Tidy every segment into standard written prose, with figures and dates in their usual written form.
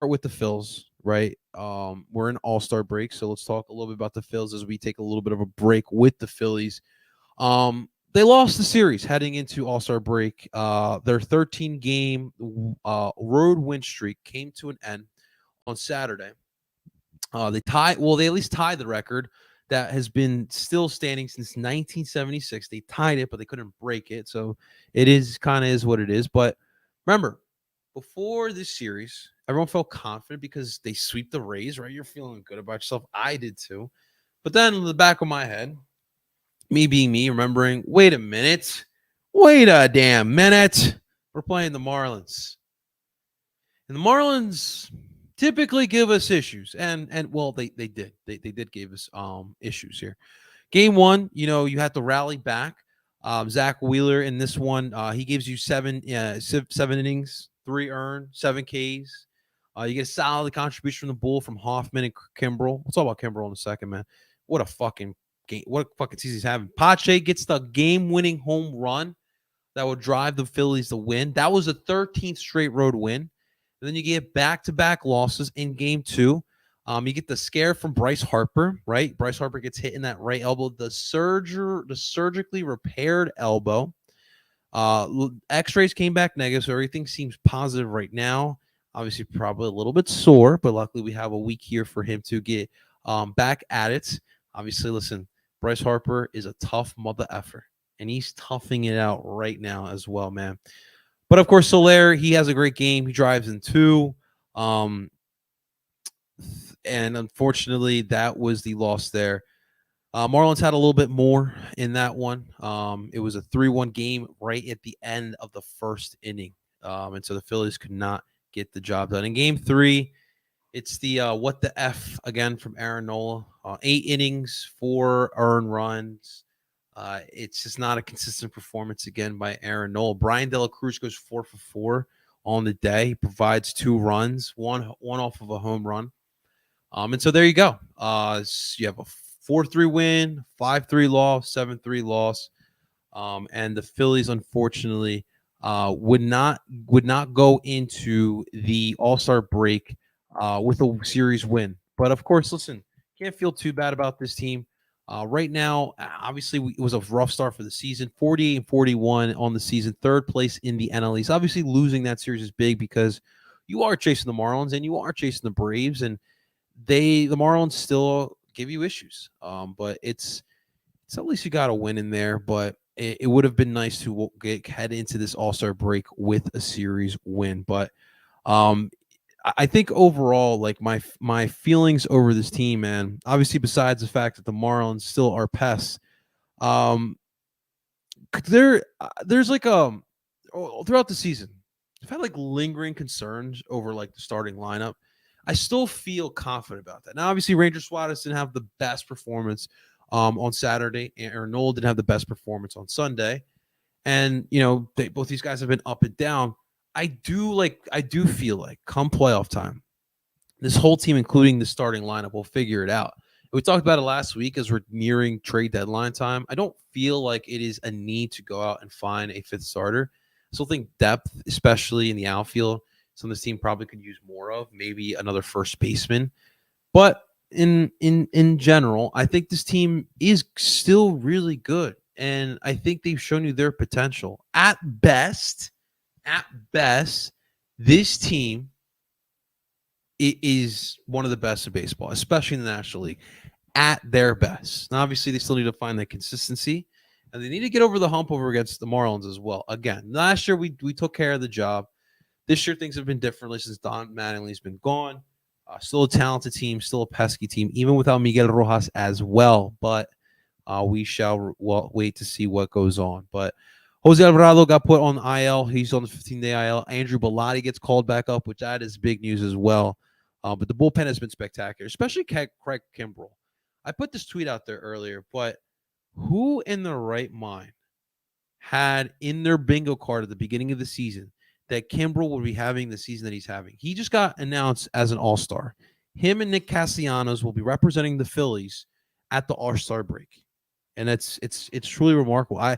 with the Phils, right? We're in All-Star break, so let's talk a little bit about the Phils as we take a little bit of a break with the Phillies. They lost the series heading into All-Star break. Their 13-game road win streak came to an end on Saturday. They at least tied the record that has been still standing since 1976. They tied it, but they couldn't break it. So it is kind of is what it is. But remember, before this series, everyone felt confident because they sweep the Rays, right? You're feeling good about yourself. I did too. But then in the back of my head, me being me, remembering, wait a damn minute. We're playing the Marlins. And the Marlins typically give us issues. And well, they did. They did give us issues here. Game one, you had to rally back. Zach Wheeler in this one, he gives you seven innings, 3 earned, 7 Ks. You get a solid contribution from the bull from Hoffman and Kimbrel. We'll talk about Kimbrel in a second, man. What a fucking game! What a fucking season he's having. Pache gets the game-winning home run that would drive the Phillies to win. That was a 13th straight road win. And then you get back-to-back losses in game 2. You get the scare from Bryce Harper, right? Bryce Harper gets hit in that right elbow, the surgically repaired elbow. X-rays came back negative, so everything seems positive right now. Obviously, probably a little bit sore, but luckily we have a week here for him to get back at it. Obviously, listen, Bryce Harper is a tough mother effer, and he's toughing it out right now as well, man. But of course, Soler, he has a great game. He drives in 2. And unfortunately, that was the loss there. Marlins had a little bit more in that one. It was a 3-1 game right at the end of the first inning. And so the Phillies could not get the job done. In game 3, it's the what the F again from Aaron Nola. 8 innings, 4 earned runs. It's just not a consistent performance again by Aaron Nola. Brian De La Cruz goes 4 for 4 on the day. He provides 2 runs, one off of a home run. And so there you go. You have a 4-3 win, 5-3 loss, 7-3 loss. And the Phillies, unfortunately, would not go into the All-Star break with a series win. But of course, listen, can't feel too bad about this team. Right now, obviously, it was a rough start for the season. 48-41 on the season, 3rd place in the NL East. Obviously, losing that series is big because you are chasing the Marlins and you are chasing the Braves, and the Marlins still give you issues. But it's at least you got a win in there. But it would have been nice to head into this All-Star break with a series win. But I think overall, like my feelings over this team, man. Obviously, besides the fact that the Marlins still are pests, there's like throughout the season, I've had like lingering concerns over like the starting lineup. I still feel confident about that. Now, obviously, Ranger Suarez didn't have the best performance on Saturday. Aaron Nola didn't have the best performance on Sunday. And, both these guys have been up and down. I do feel like come playoff time, this whole team, including the starting lineup, will figure it out. We talked about it last week as we're nearing trade deadline time. I don't feel like it is a need to go out and find a 5th starter. I still think depth, especially in the outfield, some of this team probably could use more of, maybe another first baseman. But in general, I think this team is still really good. And I think they've shown you their potential. At best, this team is one of the best in baseball, especially in the National League, at their best. Now, obviously, they still need to find that consistency, and they need to get over the hump over against the Marlins as well. Again, last year we took care of the job. This year, things have been differently since Don Mattingly's been gone. Still a talented team, still a pesky team, even without Miguel Rojas as well. But we shall wait to see what goes on. But Jose Alvarado got put on IL. He's on the 15-day IL. Andrew Bellotti gets called back up, which that is big news as well. But the bullpen has been spectacular, especially Craig Kimbrel. I put this tweet out there earlier, but who in their right mind had in their bingo card at the beginning of the season that Kimbrel would be having the season that he's having? He just got announced as an all-star. Him and Nick Castellanos will be representing the Phillies at the All-Star break. And it's truly remarkable.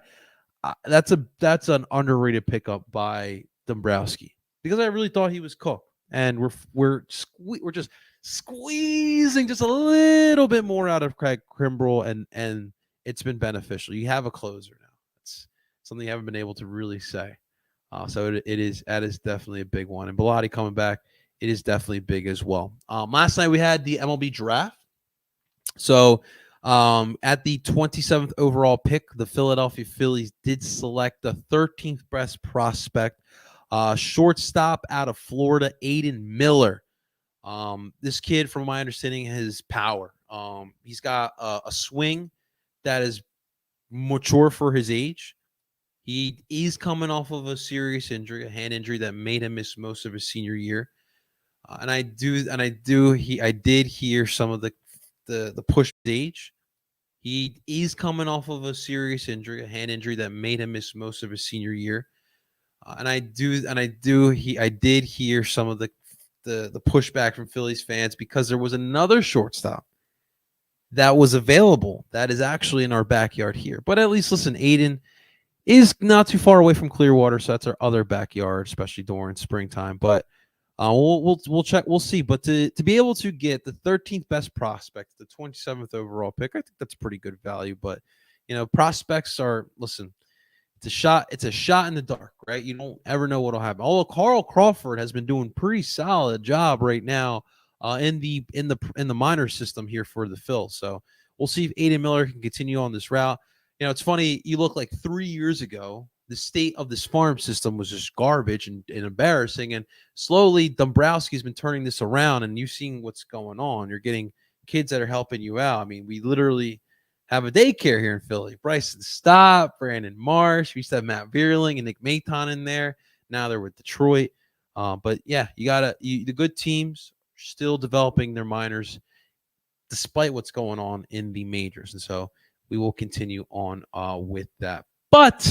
That's an underrated pickup by Dombrowski because I really thought he was cooked. and we're just squeezing just a little bit more out of Craig Kimbrell, and it's been beneficial. You have a closer now. It's something you haven't been able to really say. So that is definitely a big one. And Bilotti coming back, it is definitely big as well. Last night we had the MLB draft. So at the 27th overall pick, the Philadelphia Phillies did select the 13th best prospect, shortstop out of Florida, Aidan Miller. This kid, from my understanding, has power. He's got a swing that is mature for his age. He's coming off of a serious injury, a hand injury that made him miss most of his senior year. I did hear some of the push age. He's coming off of a serious injury, a hand injury that made him miss most of his senior year. I did hear some of the pushback from Phillies fans because there was another shortstop that was available that is actually in our backyard here. But at least listen, Aiden is not too far away from Clearwater, so that's our other backyard, especially during springtime. But we'll check, we'll see. But to be able to get the 13th best prospect, the 27th overall pick, I think that's pretty good value. But prospects are, listen, it's a shot in the dark, right? You don't ever know what'll happen. Although Carl Crawford has been doing pretty solid job right now in the minor system here for the Phil. So we'll see if Aidan Miller can continue on this route. It's funny. You look like 3 years ago, the state of this farm system was just garbage and embarrassing. And slowly, Dombrowski's been turning this around, and you've seen what's going on. You're getting kids that are helping you out. I mean, we literally have a daycare here in Philly. Bryson Stott, Brandon Marsh. We used to have Matt Vierling and Nick Maton in there. Now they're with Detroit. But yeah, the good teams are still developing their minors despite what's going on in the majors. And so we will continue on with that. But